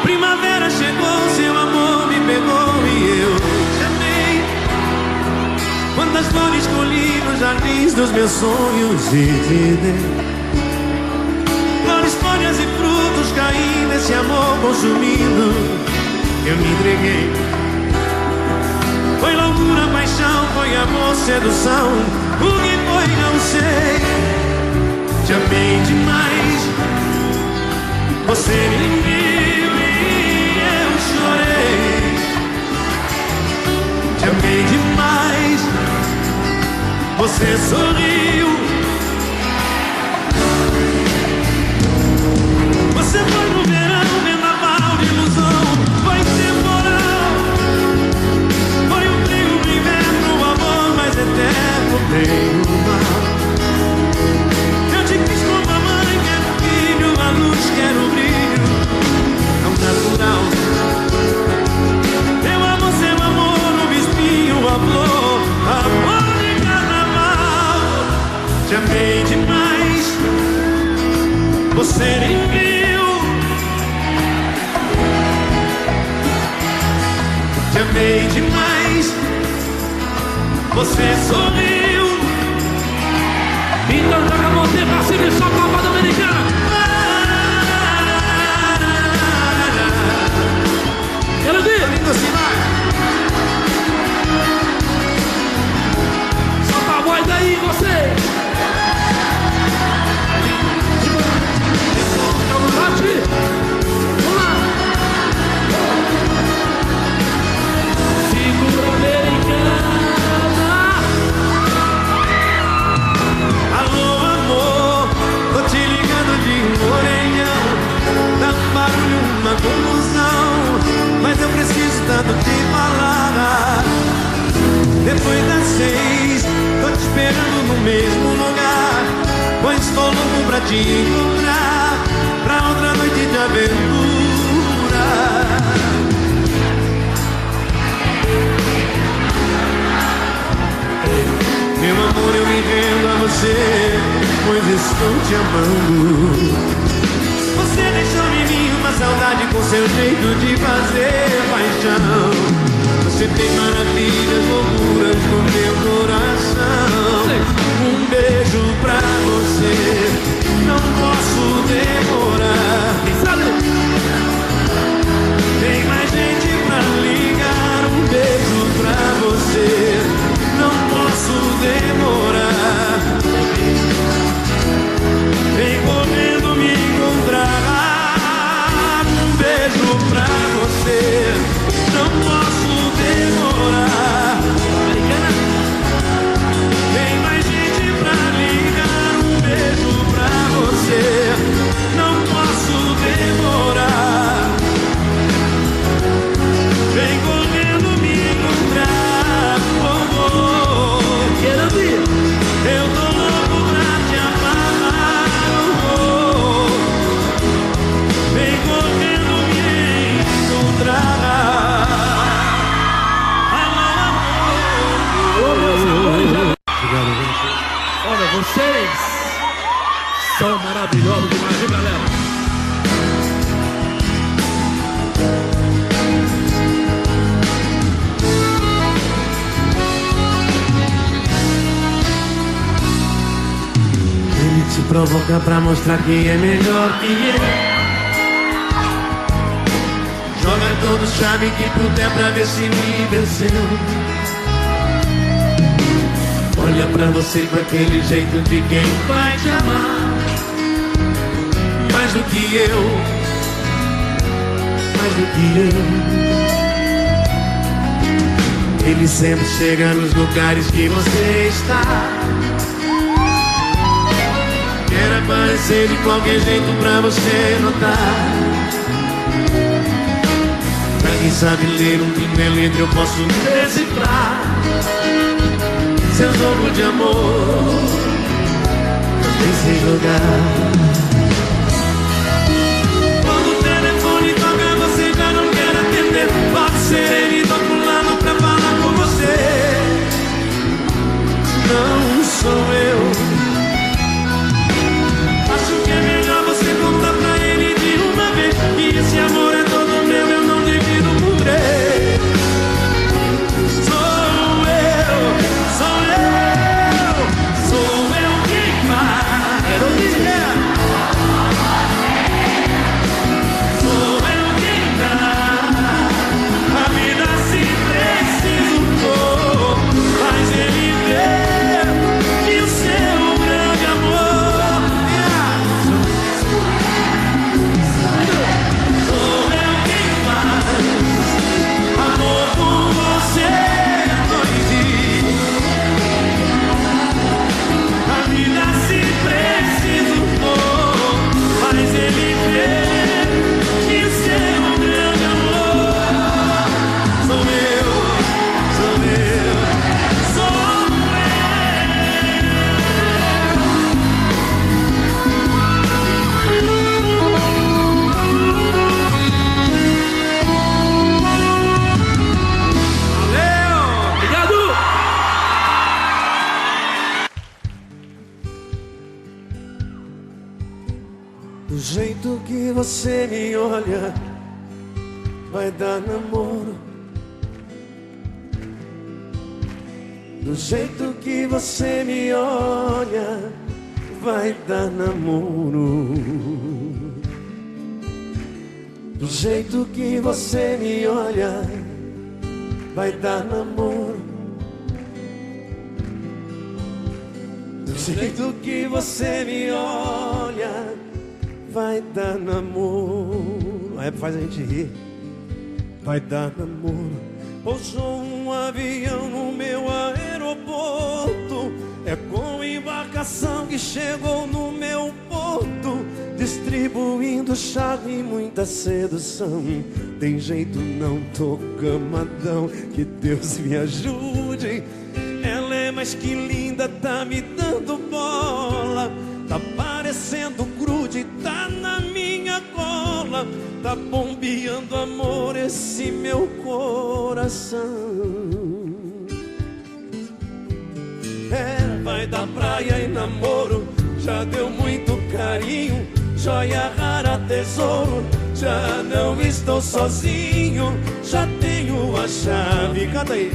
Primavera chegou, seu amor me pegou e eu te amei. Quantas flores colhi nos jardins dos meus sonhos e te dei. Flores, folhas e frutos caí nesse amor consumindo. Eu me entreguei. Foi loucura, paixão, foi amor, sedução. O que foi não sei. Te amei demais. Você me viu e eu chorei. Te amei demais. Você sorriu. Você foi no verão, vendaval de ilusão. Foi temporal. Foi um frio no inverno, o amor mais eterno, bem o mal. Eu te quis como a mãe, quero filho, a luz, quero o brilho, tão natural. Eu amo seu amor, o espinho, a flor, amor de carnaval. Te amei demais. Você nem viu. Te amei demais. Você sorriu. Então joga você pra cima e só Copa Dominicana. Quero ver. Solta a voz aí, você. Bate. Vamos lá. Segura americana. Alô, amor, tô te ligando de orelhão. Dá um barulho, uma confusão, mas eu preciso tanto te falar. Depois das 6, tô te esperando no mesmo lugar, pois estou louco pra te encontrar, pra outra noite de aventura. Meu amor, eu me rendo a você, pois estou te amando. Você deixou em mim uma saudade com seu jeito de fazer paixão. Você tem maravilhas, loucuras no meu coração. Um beijo pra você, não posso demorar. Tem mais gente pra ligar. Um beijo pra você, não posso demorar. Vem correndo me encontrar. Um beijo pra você, não posso demorar. Tem mais gente pra ligar. Um beijo pra você, não posso demorar. Vem correndo me encontrar. Oh, oh. Quero ver. Eu tô louco pra te amar. Oh, oh. Vem correndo me encontrar. Obrigado, gente. Olha, vocês são maravilhosos demais, viu, galera? Ele te provoca pra mostrar quem é melhor que ele. Joga todo chave que puder pra ver se me venceu. Olha pra você com aquele jeito de quem vai te amar mais do que eu, mais do que eu. Ele sempre chega nos lugares que você está. Quer aparecer de qualquer jeito pra você notar. Pra quem sabe ler um primeiro letra eu posso decifrar seu jogo de amor, também sei jogar. Quando o telefone toca você já não quer atender. Pode ser ele do outro lado pra falar com você. Não sou eu. Acho que é melhor você contar pra ele de uma vez que esse amor é todo você me olha, vai dar namoro. Do jeito que você me olha, vai dar namoro. Do jeito que você me olha, vai dar namoro. Do jeito que você me olha, vai dar namoro. A época faz a gente rir. Vai dar namoro. Pousou um avião no meu aeroporto. É com embarcação que chegou no meu porto, distribuindo charme e muita sedução. Tem jeito não, tô camadão, que Deus me ajude. Ela é mais que linda, tá me dando bola. Tá parecendo grude, tá na minha cola. Tá bombeando amor esse meu coração. É, vai da praia e namoro. Já deu muito carinho, joia rara, tesouro. Já não estou sozinho, já tenho a chave. Canta aí.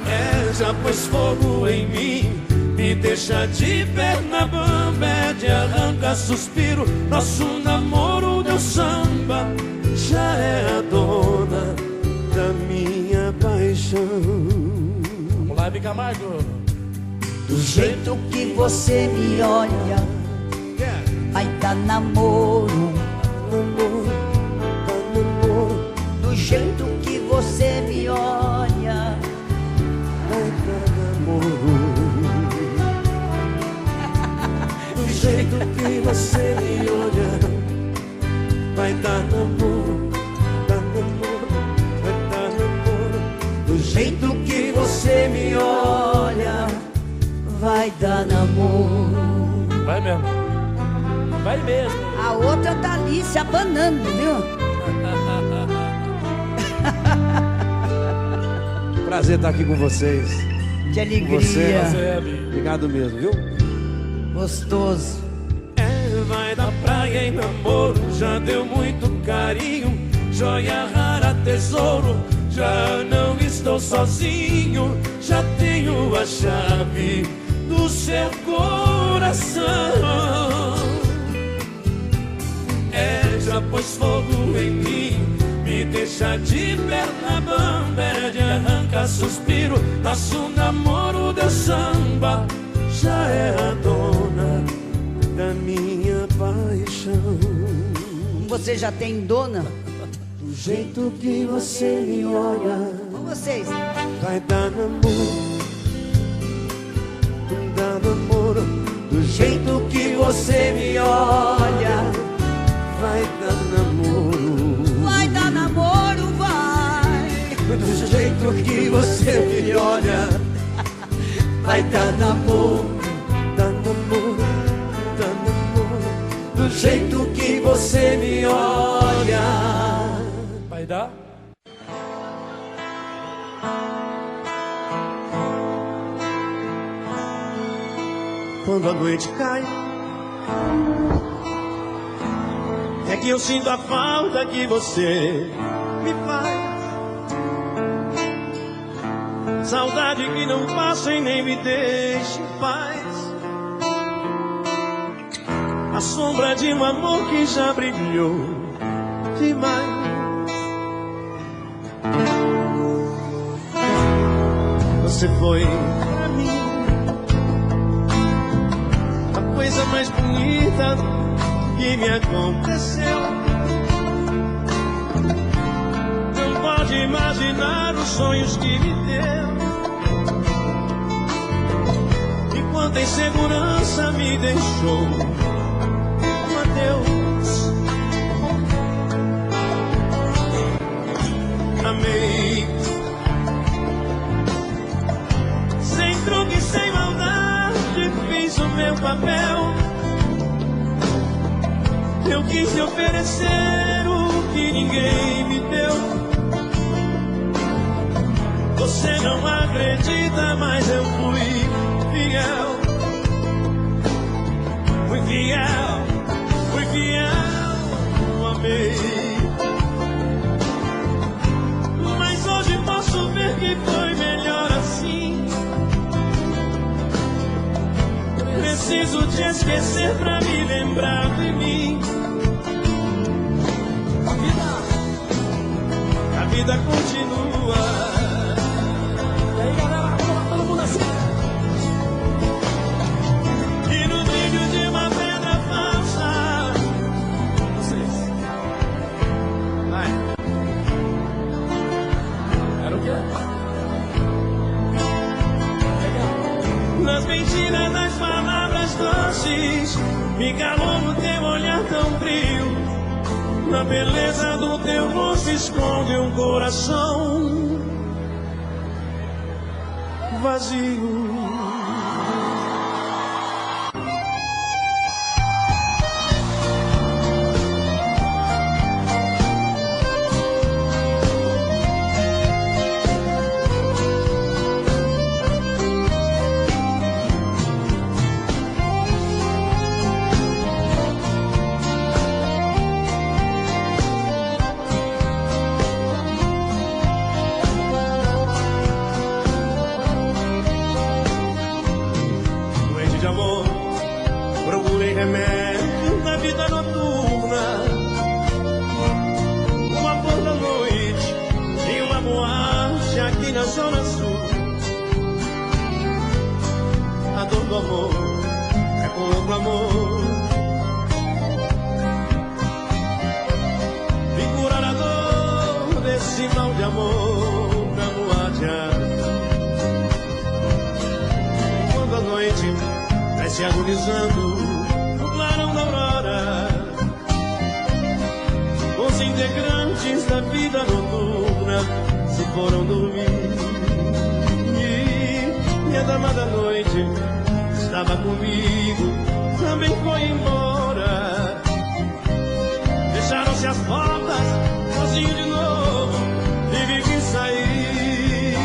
É, já pôs fogo em mim, me deixa de perna bamba, de arranca suspiro. Nosso namoro deu samba, já é a dona da minha paixão. Vamos lá, Camargo. Do jeito que você me olha, vai dar namoro. Do jeito que você me olha, vai dar namoro. Do jeito que você me olha, vai dar namoro. Dar namoro, vai dar namoro. Do jeito que você me olha, vai dar namoro. Vai mesmo. Vai mesmo. A outra tá ali se abanando, viu? Prazer estar aqui com vocês. Que alegria. Você. Obrigado mesmo, viu? Gostoso. É, vai da praia em namoro. Já deu muito carinho, joia rara, tesouro. Já não estou sozinho, já tenho a chave do seu coração. É, já pôs fogo em mim, me deixa de perna bamba, de arranca suspiro. Nosso namoro deu samba, já é a dona da minha paixão. Você já tem dona? Do jeito que você me olha, Com vocês. vai dar namoro. Dar namoro. Do jeito que você me olha, vai dar namoro. Vai dar namoro, vai. Do jeito que você me olha, vai dar namoro. Dar namoro, dar namoro. Do jeito que você me olha, Vai dar? quando a noite cai, é que eu sinto a falta que você me faz. Saudade que não passa e nem me deixa em paz. A sombra de um amor que já brilhou demais. Você foi pra mim a coisa mais bonita que me aconteceu. Não pode imaginar os sonhos que me deu. E quanta insegurança me deixou. Adeus. Amei sem truque, sem maldade, fiz o meu papel. Eu quis te oferecer o que ninguém me deu. Você não acredita, mas eu fui fiel. fui fiel, amei. Mas hoje posso ver que foi melhor assim. Preciso te esquecer pra me lembrar de mim. A vida continua. E aí, galera, vamos lá, todo mundo assim. E no brilho de uma pedra falsa. Vocês. Vai. Era o quê? Legal. Nas mentiras das palavras doces, me calou no teu olhar tão frio. Na beleza do teu rosto esconde um coração vazio. Procurei remédio na vida noturna, uma flor da noite em uma boate aqui na Zona Sul. A dor do amor é com outro amor. Vim curar a dor desse mal de amor na boate. Quando a noite vai se agonizando no clarão da aurora, os integrantes da vida noturna se foram dormir. E a dama da noite estava comigo, também foi embora. Fecharam-se as portas, sozinho de novo, tive que sair.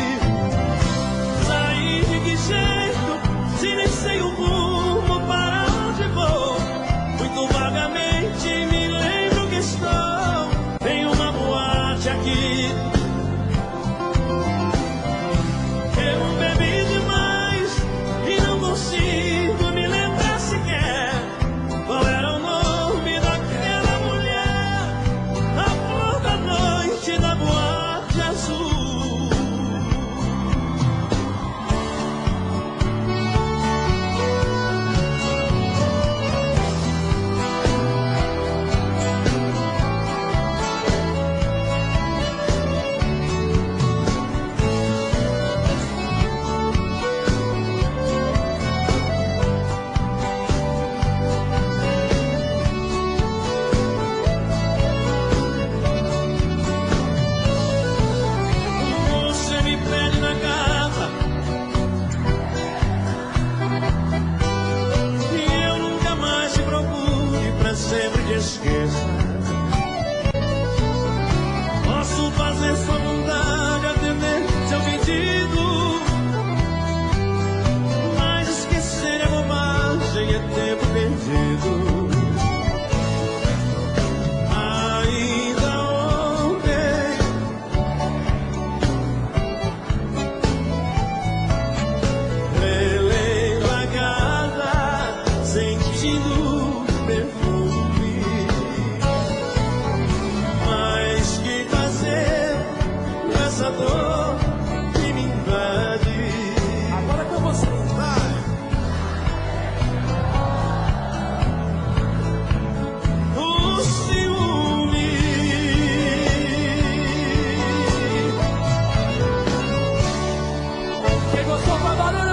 Sair de que jeito, se nem sei o rumo para onde vou. Muito vagamente me lembro que estou em uma boate aqui. Eu bebi demais e não consigo me lembrar sequer qual era o nome daquela mulher, a flor da noite da boate azul. Você me pede na cama e eu nunca mais te procure, pra sempre te esqueça. Posso fazer sua vontade, atender seu pedido, mas esquecer é bobagem, é tempo perdido. Ainda ontem lelei la casa, sentindo perfume. Mas que fazer com essa dor que me invade? Agora é com você. O ciúme. Quem gostou, faz barulho.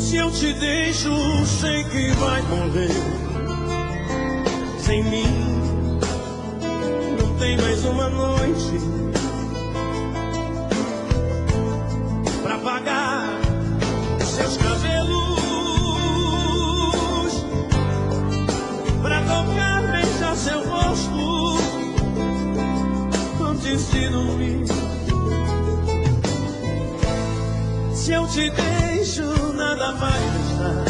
Se eu te deixo, sei que vai morrer. Sem mim, não tem mais apenas uma noite pra pagar seus cabelos, pra tocar, beijar seu rosto antes de dormir. Se eu te deixo, nada vai restar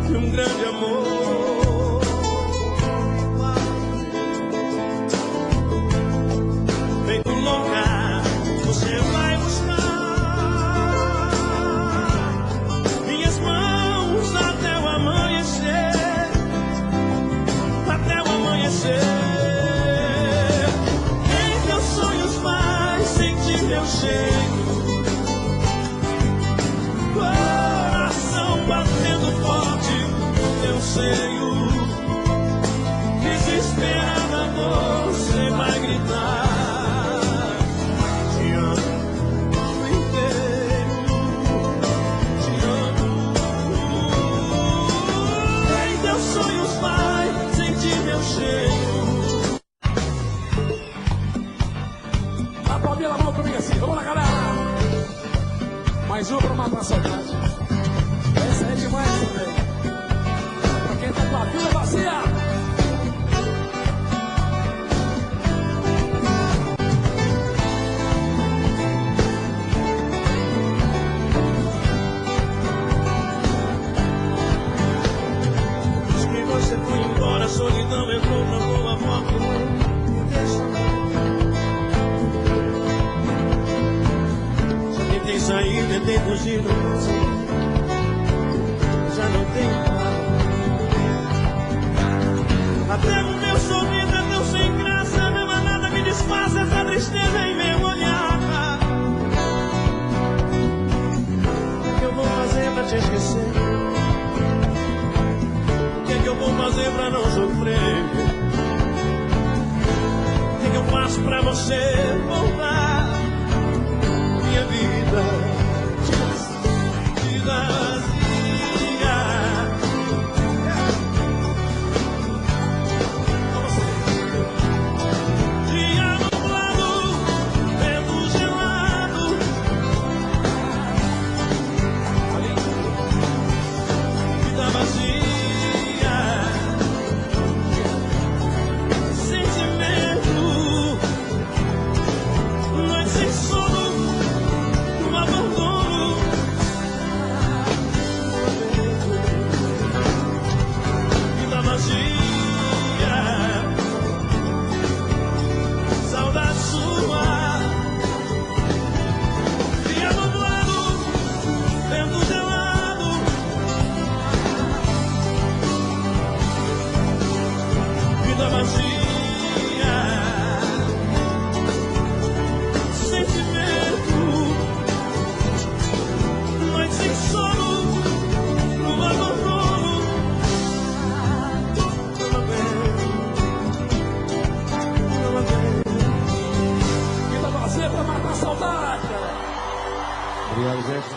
que um grande amor. Feito louca, você vai buscar minhas mãos até o amanhecer, até o amanhecer. Em meus sonhos vai sentir meu cheiro, coração batendo forte no teu seio. Desesperada você vai gritar: te amo inteiro, te amo. Em teus sonhos vai sentir meu cheiro. A palminha na mão comigo assim, vamos lá, galera. Mais um pra matar a saudade. Essa é demais também. Pra quem tá com a vida vazia. Diz que você foi embora, a solidão entrou na tua porta e não me deixou. Já tentei sair, tentei fugir, não consegui. Já não tenho nada. Até o meu sorriso é tão sem graça, mesmo a nada me desfaz essa tristeza em meu olhar. O que eu vou fazer pra te esquecer? O que é que eu vou fazer pra não sofrer? O que é que eu faço pra você voltar? Minha vida vazia. Dia nublado, vento gelado, vida vazia, sentimento, noite sem sono, no abandono. Vida vazia, saudade sua. Dia nublado, vento gelado, vida vazia, sentimento, noite sem sono, no abandono. Vida vazia pra matar a saudade, galera. Obrigado, gente.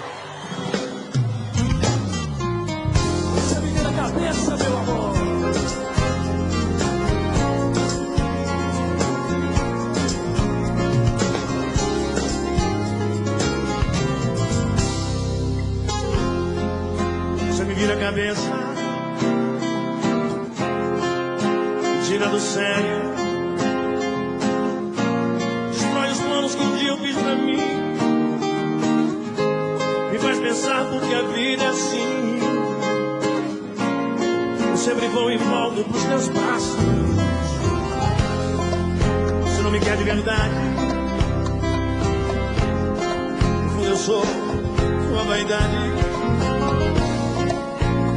Você me vira a cabeça, meu amor. Você me vira a cabeça, tira do sério, destrói os planos que um dia eu fiz pra mim, me faz pensar porque a vida é assim. Eu sempre vou e volto pros teus passos. Você não me quer de verdade, no fundo eu sou sua vaidade.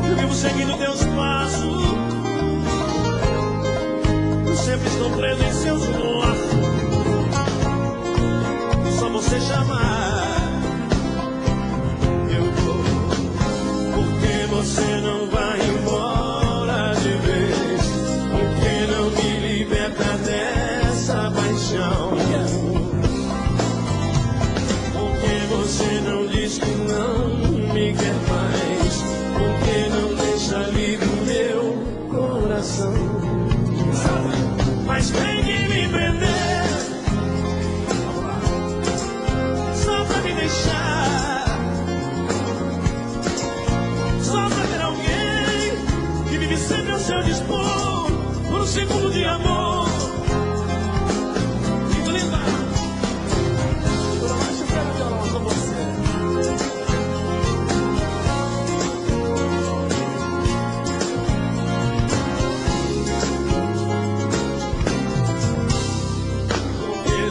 Eu vivo seguindo teus passos, eu sempre estou preso em seus laços. Só você chamar, eu vou. Porque você não vai embora de vez? Porque não me liberta dessa paixão? Porque você não diz que não me quer mais? Porque não deixa livre o meu coração? mas tem que me prender. Vamos lá. Só pra me deixar, só pra ter alguém que vive sempre ao seu dispor, por um segundo de amor. Muito linda. Dona Márcia, eu quero violão com você.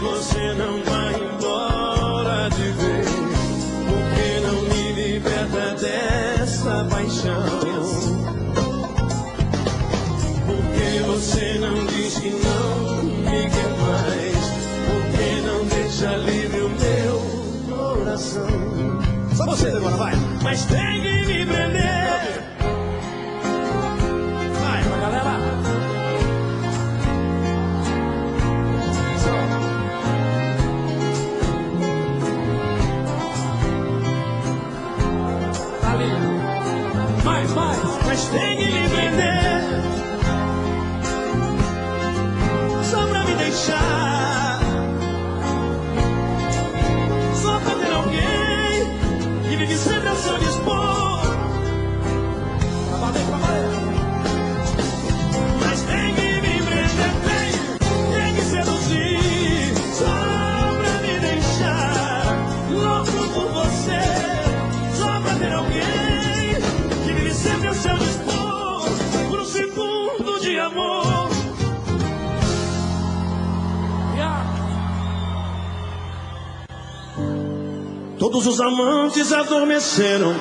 Você não vai embora de vez? Por que não me liberta dessa paixão? Por que você não diz que não me quer mais? Por que não deixa livre o meu coração? Só você agora, vai! Mas tem que me prender. Vai, vai, galera! Mas tem que me prender, só pra me deixar, só pra ter alguém que vive sempre ao seu dispor. Mas tem que me prender, tem que seduzir, só pra me deixar louco por você, só pra ter alguém que vive sempre ao seu dispor, por um segundo de amor. Todos os amantes adormeceram.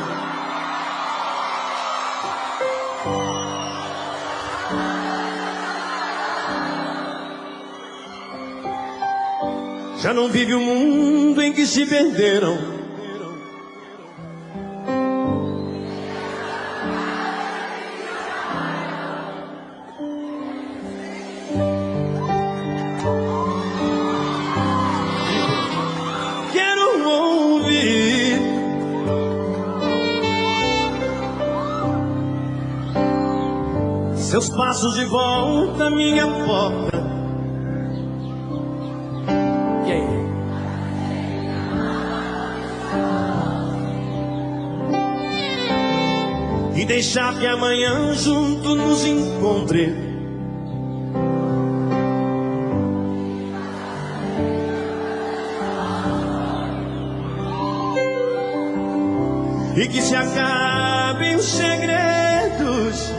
Já não vive o mundo em que se perderam. Quero ouvir seus passos de volta à minha porta. E aí? E deixar que amanhã junto nos encontre. E que se acabem os segredos.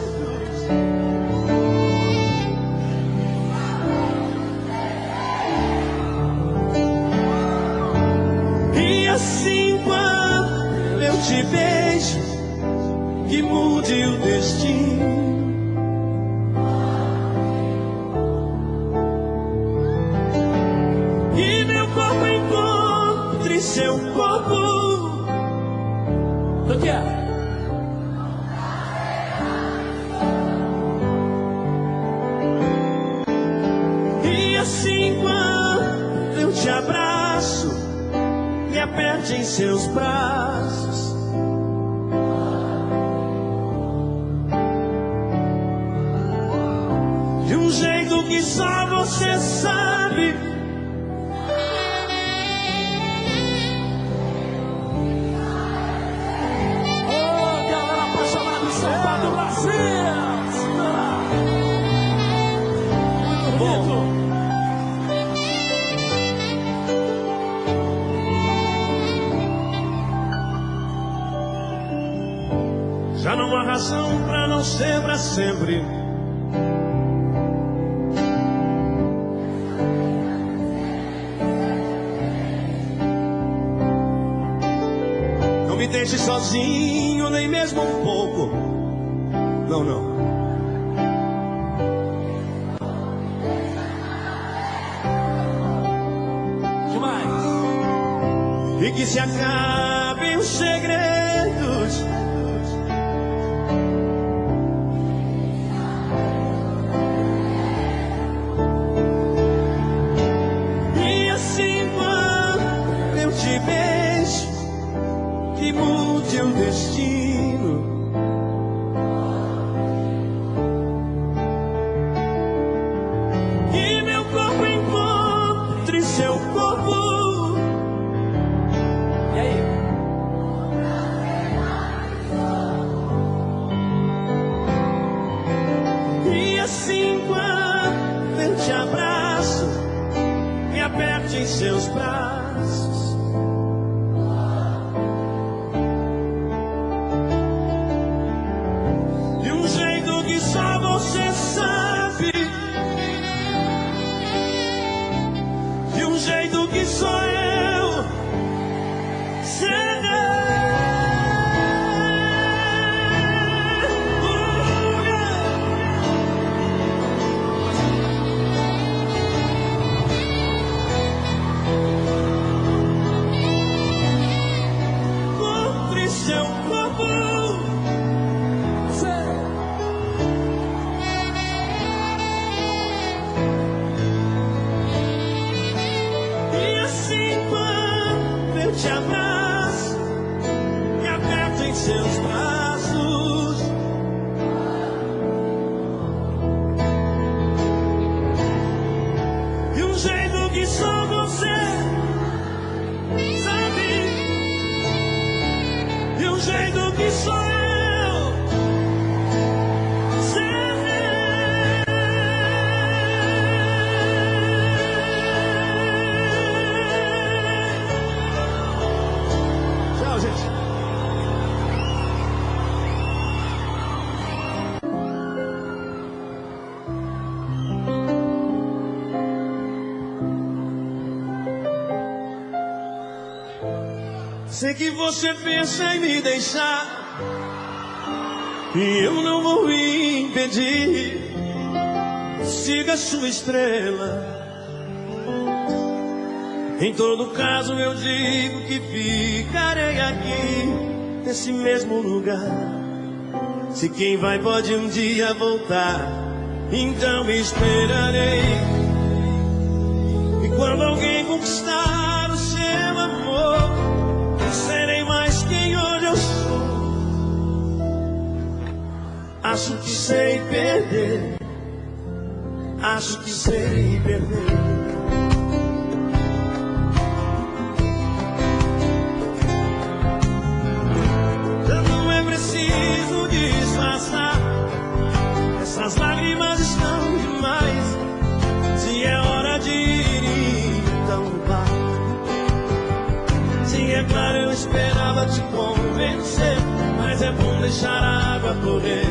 E assim quando eu te beijo, que mude o destino. E meu corpo encontre seu corpo. O que é? E assim quando eu te abraço, me aperte em seus braços. De um jeito que só você sabe. Já não há razão pra não ser pra sempre. Não me deixe sozinho, nem mesmo um pouco. Não, não. Demais. E que se acabem os segredos. Te beijo, que mude o destino. e meu corpo encontre seu corpo. E aí? E assim quando eu te abraço, me aperte em seus braços. De um jeito que só você sabe, de um jeito que só eu sei. Seu corpo, e assim quando eu te abraço, me aperto em seus braços. De um jeito que só você sabe, de um jeito que só eu sei. Tchau, gente. Sei que você pensa em me deixar, e eu não vou impedir. Siga sua estrela. Em todo caso eu digo que ficarei aqui, nesse mesmo lugar. Se quem vai pode um dia voltar, então me esperarei. E quando alguém conquistar o seu amor, serei mais quem hoje eu sou. Acho que sei perder, acho que sei perder. Não é preciso disfarçar, essas lágrimas estão demais. Se é hora de ir, então vá. É claro, eu esperava te convencer, mas é bom deixar a água correr.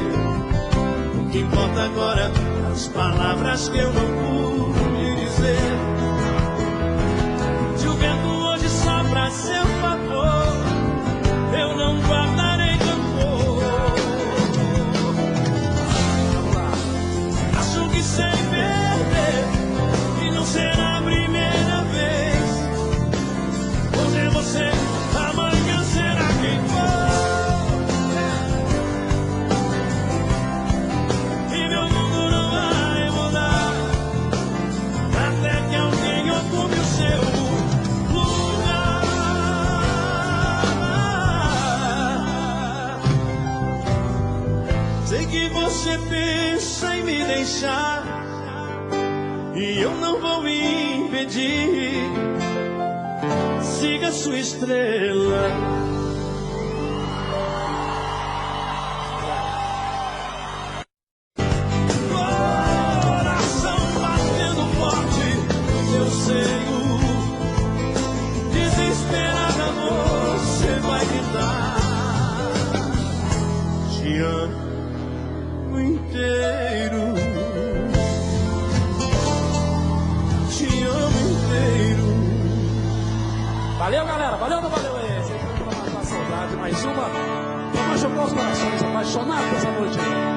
O que importa agora são as palavras que eu não pude dizer. Se o vento hoje sopra a seu favor, eu não guardarei rancor. Vamos lá. Acho que sei perder, e não será a primeira vez. Hoje é você, amanhã será quem for. E meu mundo não vai mudar, até que alguém ocupe o seu lugar. Sei que você pensa em me deixar, e eu não vou impedir. Siga sua estrela. Coração batendo forte no teu seio, desesperada você vai gritar: te amo inteiro, te amo inteiro. Valeu, galera. Valeu ou não valeu aí? Vocês vão pra matar a saudade. Mais uma pra machucar os corações apaixonados essa noite aí.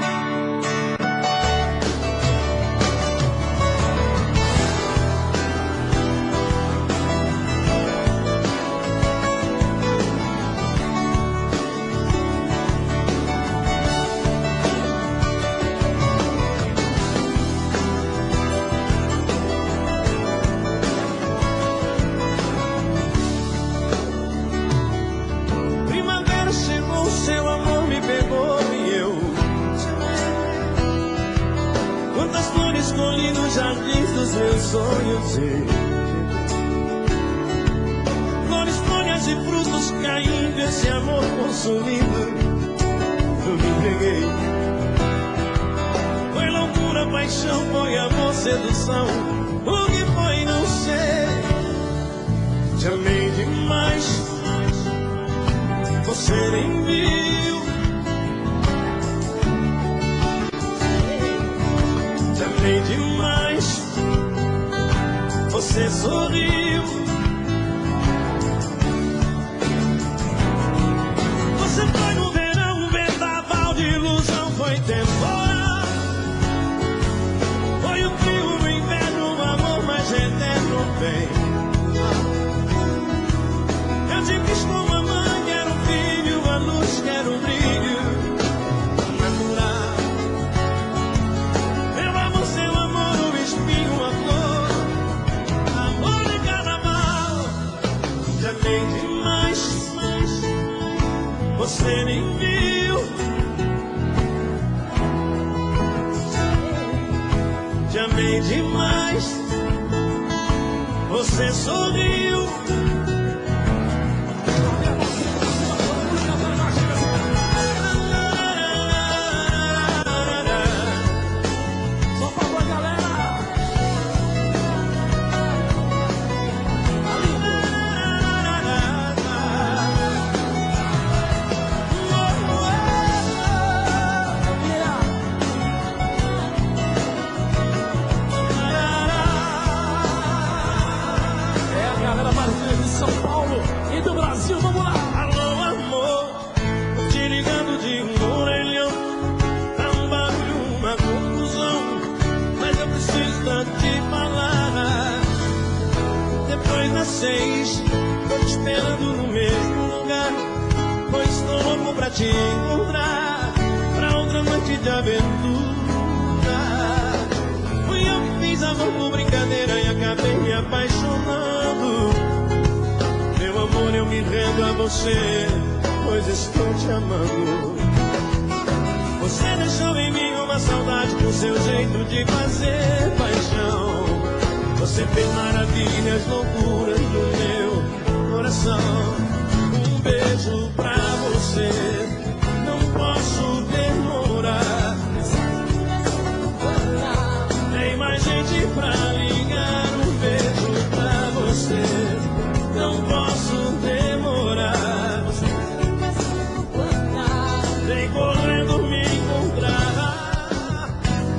Primavera chegou, seu amor me pegou e eu te amei. jardins dos meus sonhos. Flores, folhas e frutos caindo, esse amor consumindo, eu me entreguei. Foi loucura, paixão, foi amor, sedução. O que foi, não sei. Te amei demais, você nem viu. Te amei demais, você sorriu. Você foi no verão, um vendaval de ilusão, foi temporal. Foi o frio no inverno, o amor mais eterno, bem. Eu te quis como a mãe, quero um filho, a luz, quero um brilho natural. Meu amor, seu amor, o espinho, a flor, amor de carnaval. Te amei demais, você nem viu. Te amei demais, você sorriu. Tô te esperando no mesmo lugar, pois estou louco pra te encontrar, pra outra noite de aventura. Fui eu que fiz amor por brincadeira e acabei me apaixonando. Meu amor, eu me rendo a você, pois estou te amando. Você deixou em mim uma saudade com seu jeito de fazer paixão. Você fez maravilhas, loucuras no meu coração. Um beijo pra você, não posso demorar. Tem mais gente pra ligar. Um beijo pra você, não posso demorar. Vem correndo me encontrar.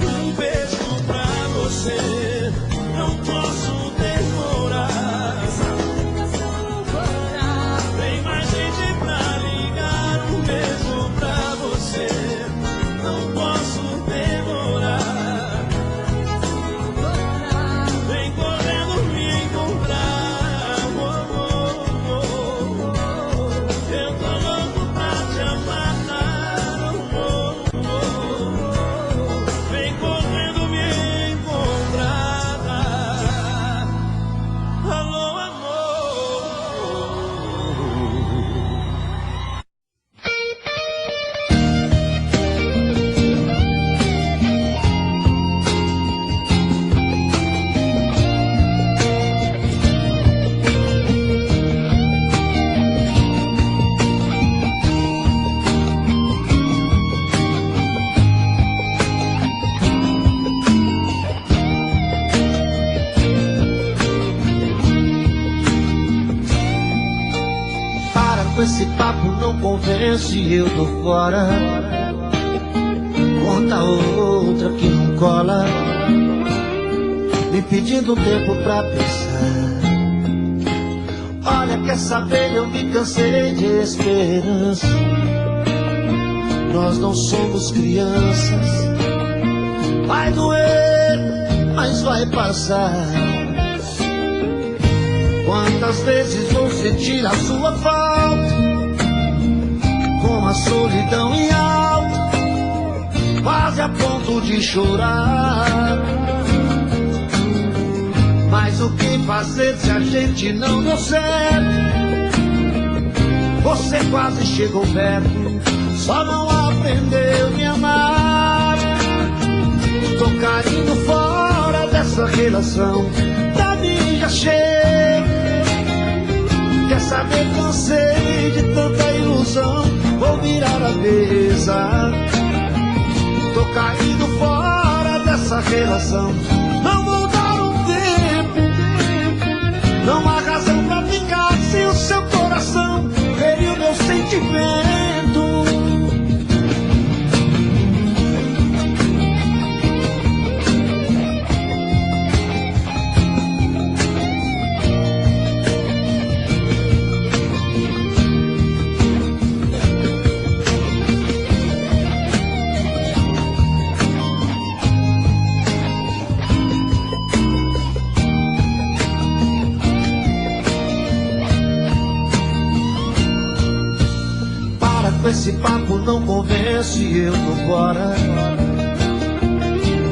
Um beijo pra você, não posso demorar. Tem mais gente pra ligar. Um beijo pra você, não posso demorar. Vem correndo me encontrar. Eu tô louco pra te amar. Vem correndo me encontrar. Alô, amor. Para com esse papo, não convence, eu tô fora. Conta outra que não cola, me pedindo um tempo pra pensar. Olha, quer saber, eu me cansei de esperança. Nós não somos crianças. Vai doer, mas vai passar. Quantas vezes vou sentir a sua falta, com a solidão em alta, quase a ponto de chorar. Mas o que fazer se a gente não deu certo? Você quase chegou perto, só não aprendeu a me amar. Tô caindo fora dessa dessa relação. Pra mim já chega. Quer saber, cansei de tanta ilusão. Vou virar a mesa. Tô caindo fora dessa relação. Não vou dar um tempo. Não há razão pra ficar sem o seu coração. Feriu o meu sentimento. Esse papo não convence, eu tô fora.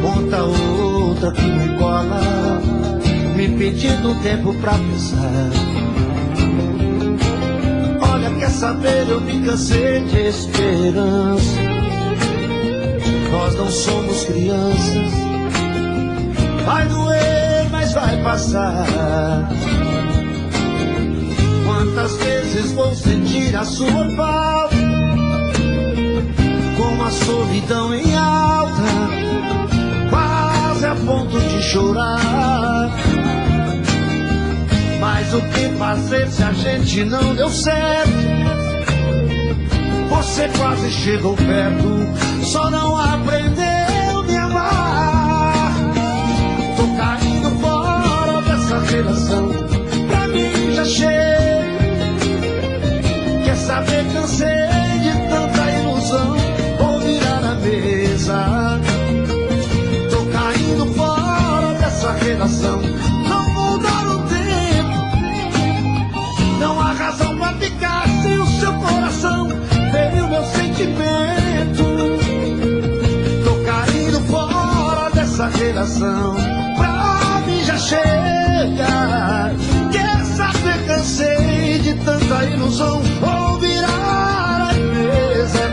Conta outra que me cola, me pedindo tempo pra pensar. Olha, quer saber, eu me cansei de esperança. Nós não somos crianças. Vai doer, mas vai passar. Quantas vezes vou sentir a sua falta, com a solidão em alta, quase a ponto de chorar. Mas o que fazer se a gente não deu certo? Você quase chegou perto, só não aprendeu a me amar. Tô caindo fora dessa relação. Pra mim já chega. Quer saber, cansei de tanta ilusão. Vou virar a mesa. Tô caindo fora dessa relação. Não vou dar o tempo. Não há razão pra ficar sem o seu coração. Feriu meu sentimento. Tô caindo fora dessa relação. Pra mim já chega. Quer saber, cansei de tanta ilusão. Vou virar a mesa.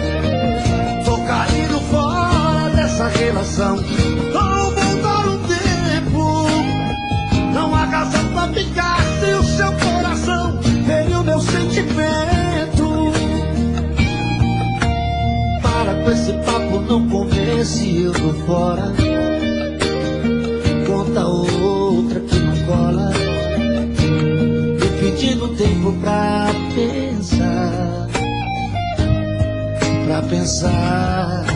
Tô caindo fora dessa relação. Não vou dar um tempo. Não há razão pra ficar sem o seu coração. Feriu meu sentimento. Para com esse papo, não convence, eu tô fora. Conta outra que não cola, pedindo tempo pra pensar, pra pensar.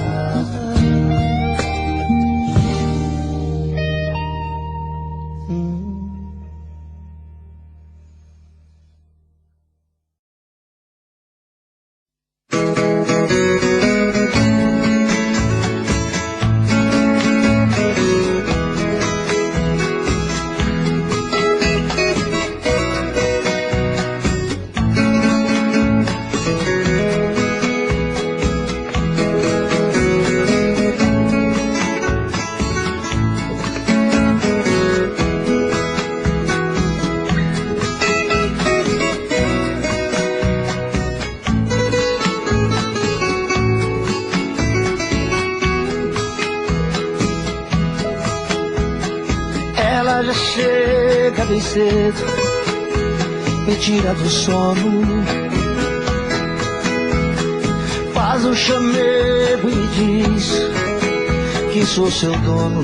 Já chega bem cedo, me tira do sono, faz um chamego e diz que sou seu dono.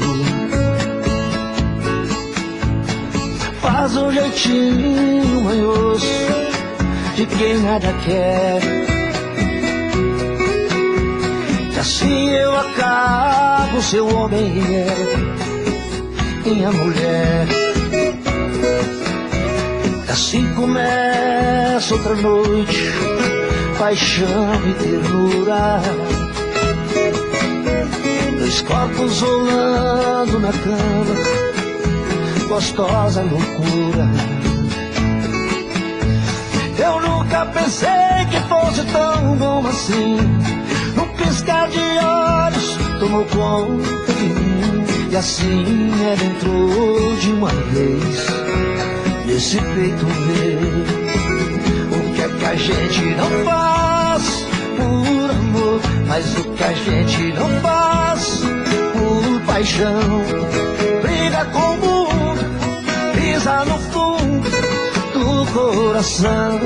Faz um jeitinho manhoso de quem nada quer, que assim eu acabo seu homem minha mulher. Assim começa outra noite, paixão e ternura, dois corpos rolando na cama, gostosa loucura. Eu nunca pensei que fosse tão bom assim. Num piscar de olhos tomou conta de mim, e assim ela entrou de uma vez nesse peito meu. O que é que a gente não faz por amor, mas o que a gente não faz por paixão. Briga com Pensa no fundo do coração.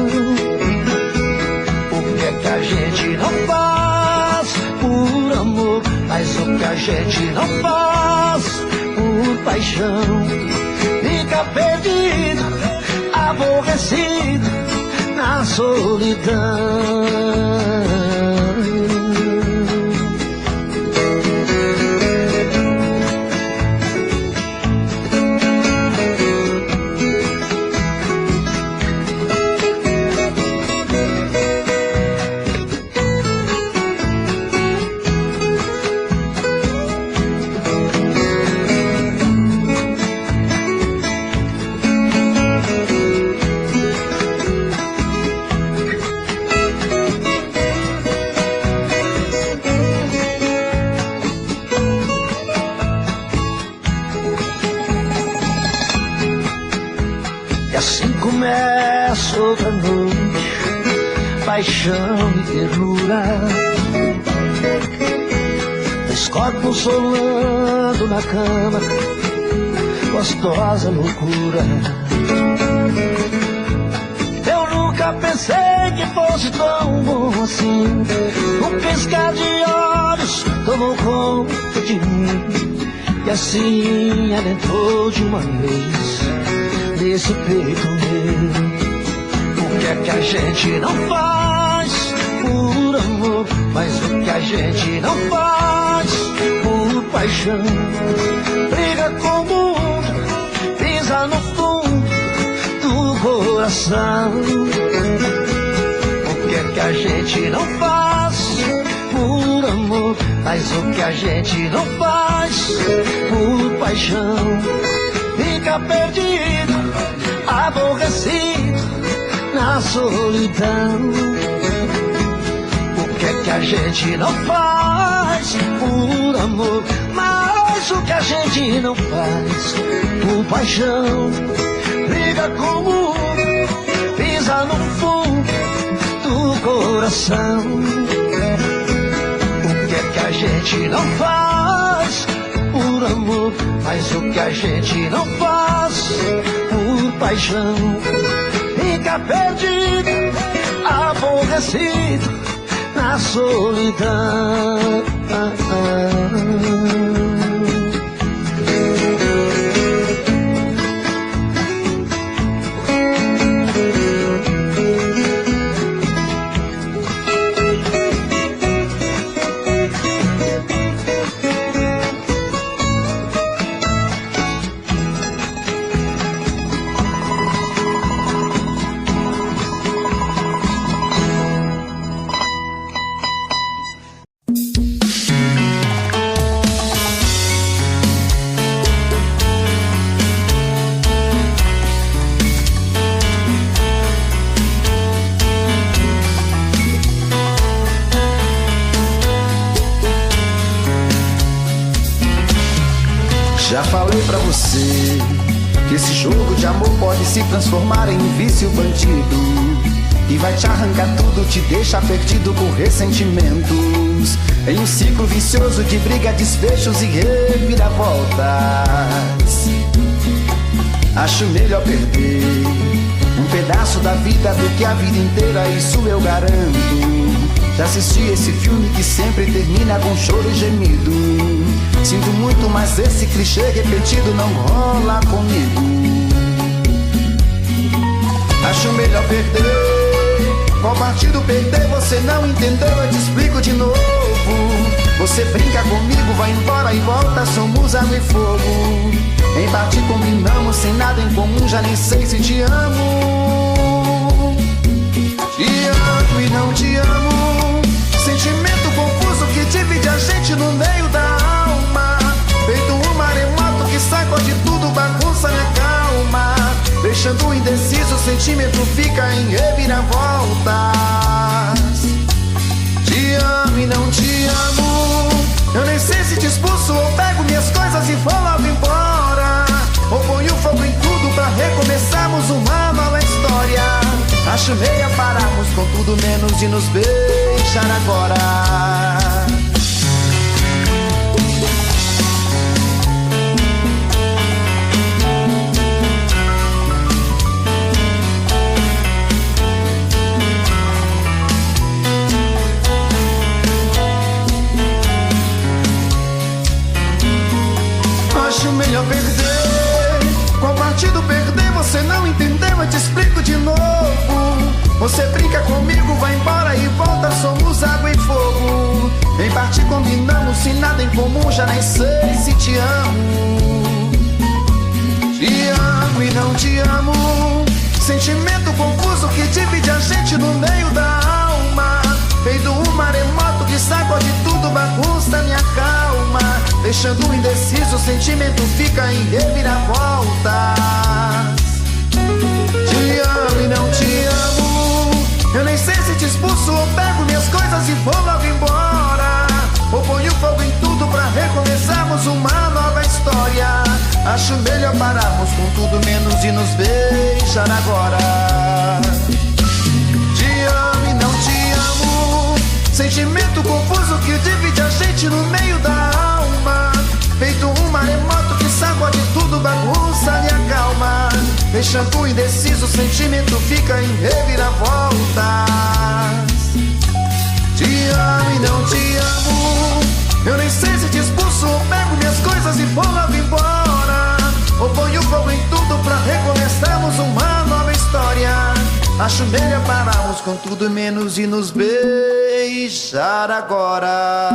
O que é que a gente não faz por amor? Mas o que a gente não faz por paixão? Fica perdido, aborrecido na solidão. E assim começa outra noite, paixão e ternura, dois corpos solando na cama, gostosa loucura. Eu nunca pensei que fosse tão bom assim. Um piscar de olhos tomou conta de mim, e assim ela entrou de uma vez nesse peito meu. O que é que a gente não faz por amor? Mas o que a gente não faz por paixão? Briga com o mundo, pisa no fundo do coração. O que é que a gente não faz por amor? Mas o que a gente não faz por paixão? Fica perdido, aborrecido na solidão. O que é que a gente não faz por amor? Mas o que a gente não faz por paixão? Briga com o mundo, pisa no fundo do coração. O que é que a gente não faz por amor? Mas o que a gente não faz por paixão? Fica perdido, aborrecido na solidão. Já falei pra você que esse jogo de amor pode se transformar em um vício bandido, e vai te arrancar tudo, te deixa perdido com ressentimentos, em um ciclo vicioso de briga, desfechos e reviravoltas. Acho melhor perder um pedaço da vida do que a vida inteira, isso eu garanto. Já assisti esse filme que sempre termina com choro e gemido. Sinto muito, mas esse clichê repetido não rola comigo. Acho melhor perder. Qual partido perder? Você não entendeu, eu te explico de novo. Você brinca comigo, vai embora e volta, somos água e fogo. Em parte combinamos, sem nada em comum, já nem sei se te amo. Te amo e não te amo, sentimento confuso que divide a gente no meio da alma. Feito um maremoto que sacode tudo, bagunça minha calma, deixando indeciso, o sentimento fica em reviravoltas. Te amo e não te amo, eu nem sei se te expulso ou pego minhas coisas e vou logo embora, ou ponho fogo em tudo pra recomeçarmos uma nova história. Acho meia pararmos com tudo menos de nos beijar agora. comum, já nem sei se te amo. Te amo e não te amo, sentimento confuso que divide a gente no meio da alma. Feito um maremoto que sacode tudo, bagunça minha calma. Deixando indeciso, o sentimento fica em reviravoltas. Te amo e não te amo, eu nem sei se te expulso ou pego minhas coisas e vou logo embora. Ou ponho fogo em tudo pra recomeçarmos uma nova história. Acho melhor pararmos com tudo menos de nos beijar agora. Te amo e não te amo, sentimento confuso que divide a gente no meio da alma. Feito um maremoto que sacode tudo, bagunça minha calma. Deixando indeciso, o sentimento fica em reviravoltas. Te amo e não te amo, eu nem sei se te expulso ou pego minhas coisas e vou logo embora. Ou ponho fogo em tudo pra recomeçarmos uma nova história. Acho melhor pararmos com tudo menos e nos beijar agora.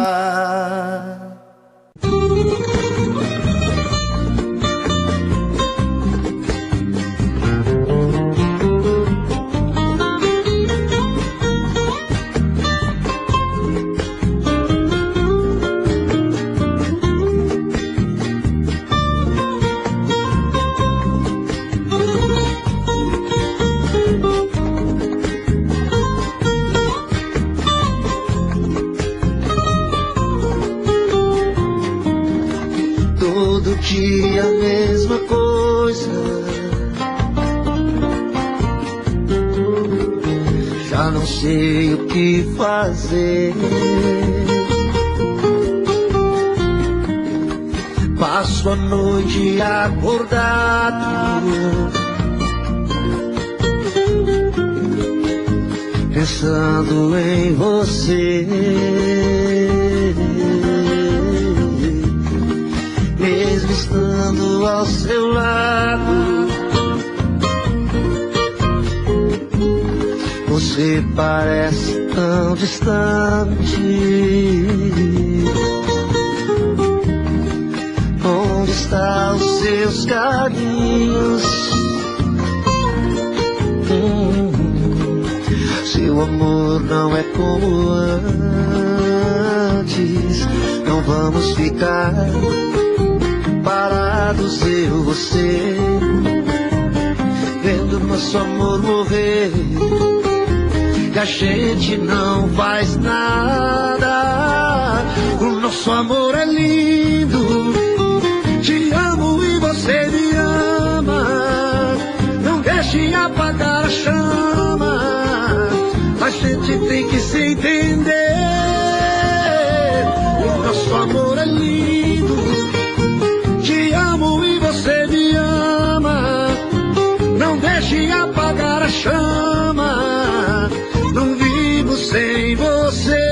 Todo dia a mesma coisa, já não sei o que fazer. Passo a noite acordado, pensando em você. Mesmo estando ao seu lado, você parece tão distante. Onde estão os seus carinhos? Seu amor não é como antes. Não vamos ficar parados, eu, você, vendo nosso amor morrer, e a gente não faz nada. O nosso amor é lindo, te amo e você me ama. Não deixe apagar a chama, a gente tem que se entender. O nosso amor é lindo, te amo e você me ama. Não deixe apagar a chama, não vivo sem você.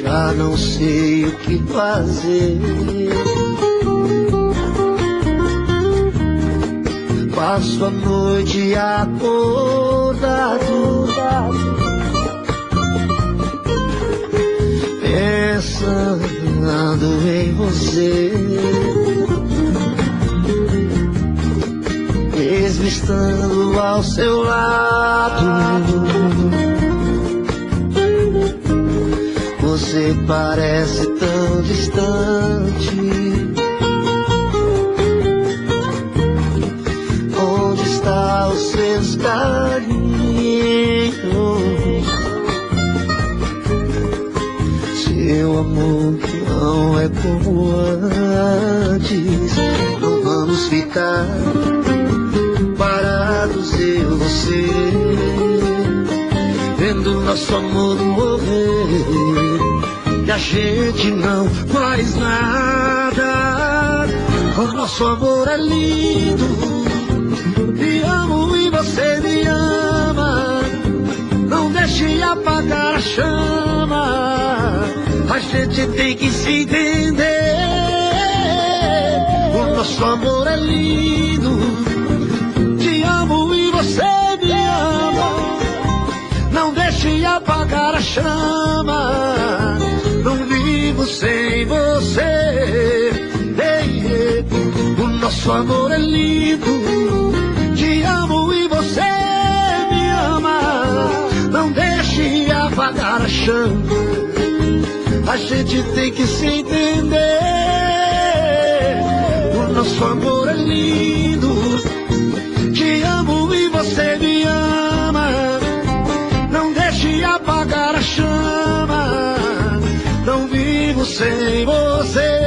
Já não sei o que fazer. Passo a noite acordado, pensando em você. Mesmo estando ao seu lado, você parece tão distante. Onde está os seus carinhos? Seu amor não é como antes. Não vamos vendo nosso amor morrer, e a gente não faz nada. O nosso amor é lindo, te amo e você me ama. Não deixe apagar a chama, a gente tem que se entender. O nosso amor é lindo, te amo e você me ama. Não deixe apagar a chama, não vivo sem você. O nosso amor é lindo, te amo e você me ama. Não deixe apagar a chama, a gente tem que se entender. O nosso amor é lindo, te amo e você me ama. Não deixe apagar a chama, não vivo sem você.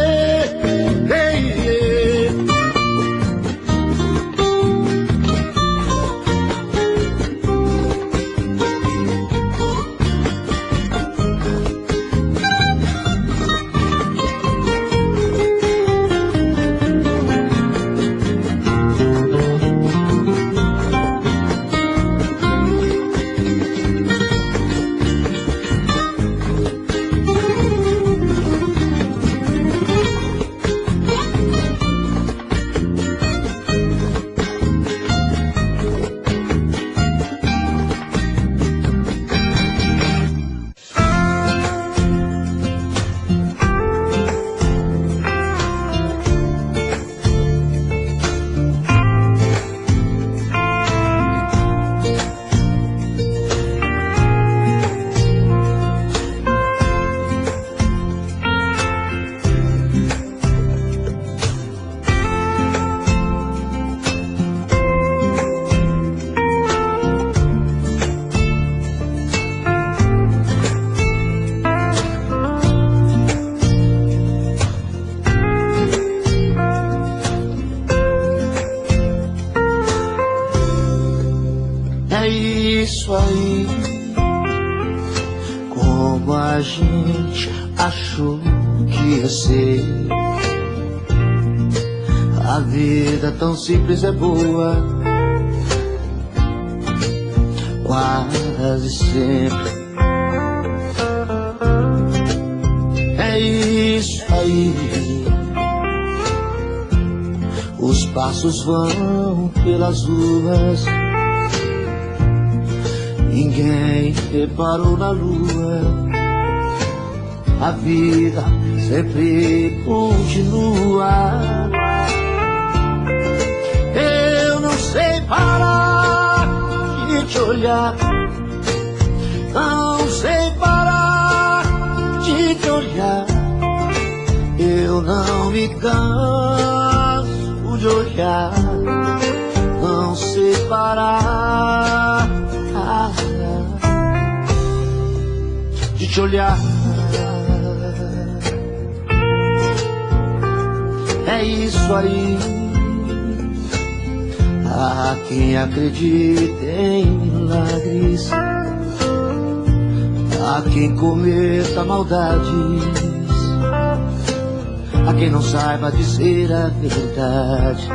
É isso aí, como a gente achou que ia ser. A vida tão simples é boa, quase sempre. É isso aí, os passos vão pelas ruas, ninguém reparou na lua. A vida sempre continua. Eu não sei parar de te olhar, não sei parar de te olhar. Eu não me canso de olhar, não sei parar de te olhar. É isso aí, há quem acredita em milagres, há quem cometa maldades, há quem não saiba dizer a verdade.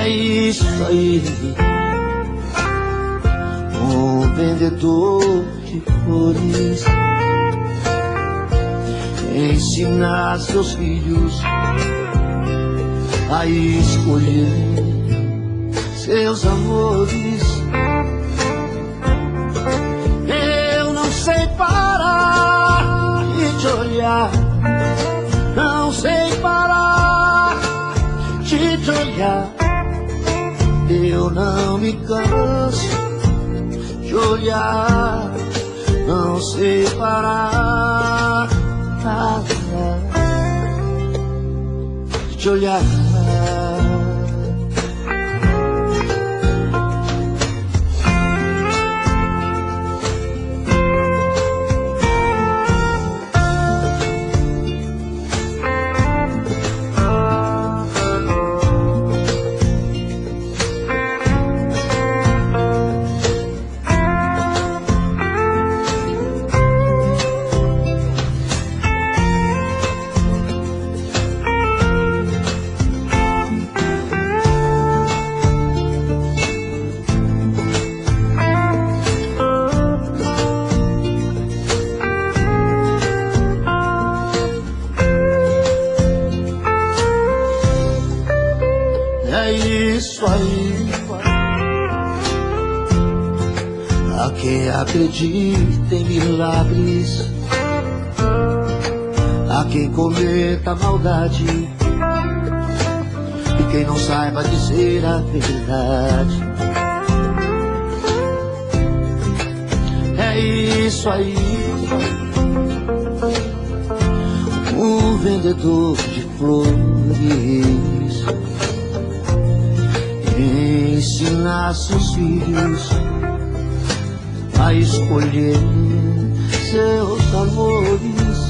É isso aí, um vendedor de flores ensina seus filhos a escolher seus amores. Eu não sei parar de te olhar, não sei parar de te olhar. Eu não me canso de olhar, não sei parar de te olhar. aí. A quem acredita em milagres, a quem cometa maldade, e quem não saiba dizer a verdade. É isso aí. Um vendedor de flores ensina seus filhos a escolher seus amores.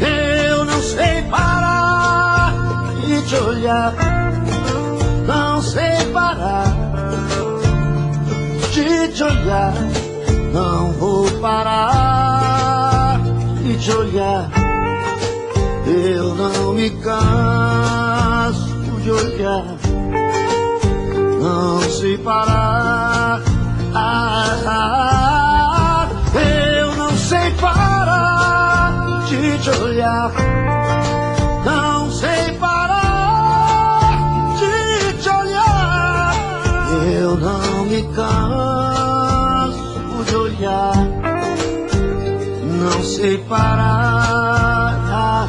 Eu não sei parar de te olhar, não sei parar de te olhar, não vou parar de te olhar. Eu não me canso de olhar, não sei parar. Eu não sei parar de te olhar, não sei parar de te olhar. Eu não me canso de olhar, não sei parar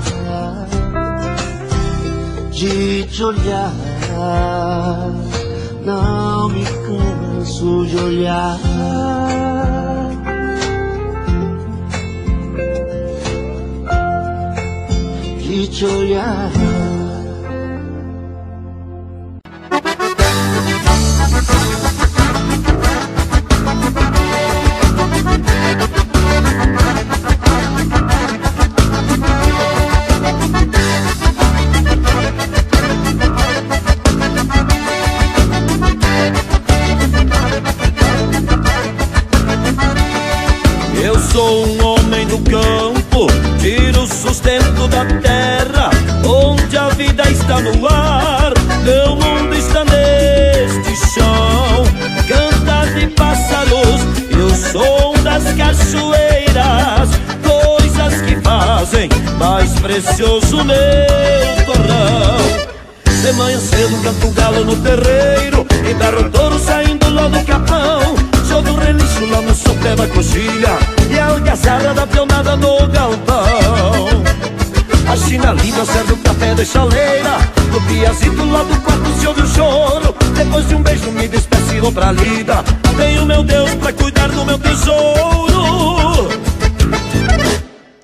de te olhar. Não me canso de olhar. De te olhar. Sou um homem do campo, tiro o sustento da terra, onde a vida está no ar, meu mundo está neste chão. Canta de pássaros e o som das cachoeiras, coisas que fazem mais precioso meu torrão. De manhã cedo canto um galo no terreiro e berro o touro saindo lá do capão. Jogo um relincho lá no sopé da coxilha e a algazarra da pionada no galpão. A china linda serve o café de chaleira, no piazito lá do quarto se ouve o choro. Depois de um beijo me despeço e vou pra lida, tenho meu Deus pra cuidar do meu tesouro.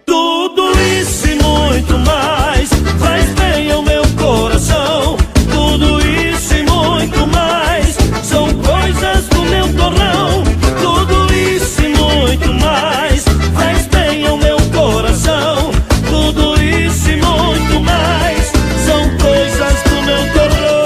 Tudo isso e muito mais faz bem ao meu coração. Tudo isso e muito mais são coisas do meu torrão. Tudo isso e muito mais faz bem ao meu coração. Tudo isso e muito mais são coisas do meu torrão.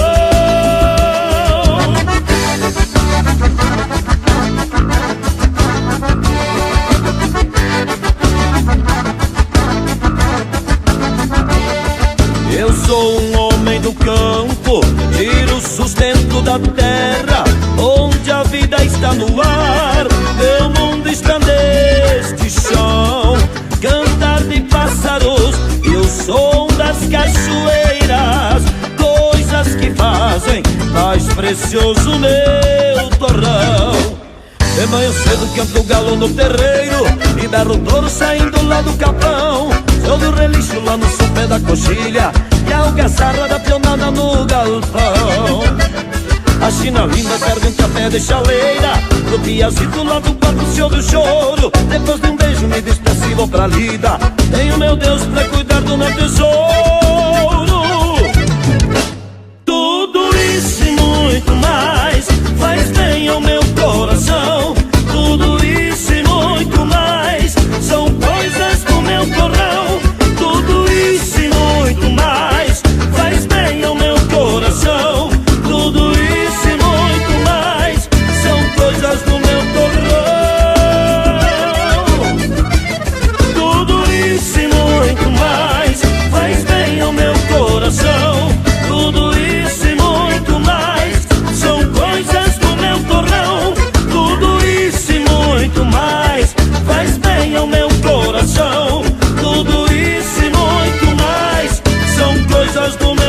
Eu sou um homem do campo, tiro o sustento da terra, onde a vida está no ar, meu mundo está neste chão. Cantar de pássaros e o som das cachoeiras, coisas que fazem mais precioso meu torrão. De manhã cedo canto o galo no terreiro e berro o touro saindo lá do capão. Jogo o relincho lá no sopé da coxilha e a algazarra da pionada no galpão. A china linda serve um café de chaleira, no piazito lá do quarto se ouve o choro. Depois de um beijo me despeço e vou pra lida, tenho meu Deus pra cuidar do meu tesouro. Tudo isso e muito mais faz bem ao meu coração. Tudo isso e muito mais são coisas do meu torrão. Tudo isso e muito mais faz bem ao meu coração. Tudo isso e muito mais são coisas do meu torrão. Tudo isso e muito mais faz bem ao meu coração. Tudo isso e muito mais são coisas do meu torrão. Tudo isso e muito mais faz bem ao meu coração. Tudo isso e muito mais são coisas do meu